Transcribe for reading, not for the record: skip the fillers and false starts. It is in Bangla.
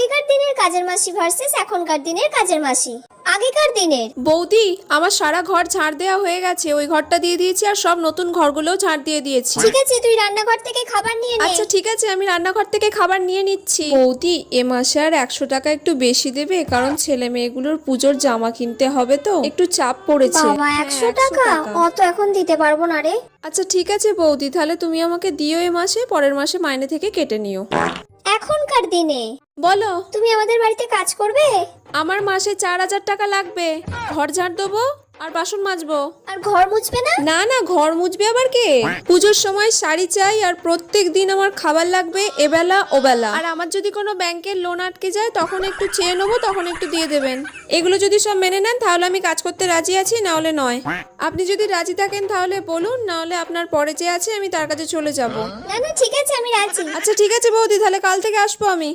আগেকার দিনের কাজের মাসি ভার্সেস এখনকার দিনের কাজের মাসি। আগেকার দিনের বৌদি, আমার সারা ঘর ঝাড় দেওয়া হয়ে গেছে, ওই ঘরটা দিয়ে দিয়েছি আর সব নতুন ঘরগুলোও ঝাড় দিয়ে দিয়েছি। ঠিক আছে, তুই রান্নাঘর থেকে খাবার নিয়ে নে। আচ্ছা ঠিক আছে, আমি রান্নাঘর থেকে খাবার নিয়ে নিচ্ছি। বৌদি, এ মাসে আর 100 টাকা একটু বেশি দেবে, কারণ ছেলে মেয়েগুলোর পুজোর জামা কিনতে হবে তো একটু চাপ পড়েছে। বাবা, 100 টাকা? অত এখন দিতে পারবো না রে। আচ্ছা ঠিক আছে বৌদি, তাহলে তুমি আমাকে দিও এ মাসে, পরের মাসে মাইনে থেকে কেটে নিও। এখনকার দিনে বলো। তুমি আমাদের বাড়িতে কাজ করবে? আমার মাসে 4000 টাকা লাগবে। ঘর ঝাড় দেবো আর বাসন মাজবো। আর ঘর মুছবে না? না না, ঘর মুছবে আবার কে? পুজোর সময় শাড়ি চাই আর প্রত্যেক দিন আমার খাবার লাগবে এবেলা ওবেলা। আর আমার যদি কোনো ব্যাংকের লোন আটকে যায় তখন একটু চেয়ে নেবো, তখন একটু দিয়ে দেবেন। এগুলো যদি সব মেনে নেন তাহলে আমি কাজ করতে রাজি আছি, না হলে নয়। আপনি যদি রাজি থাকেন তাহলে বলুন, না হলে আপনার পরে যে আছে আমি তার কাছে চলে যাব। না না, ঠিক আছে, আমি রাজি। আচ্ছা ঠিক আছে বৌদি, তাহলে কাল থেকে আসবো আমি।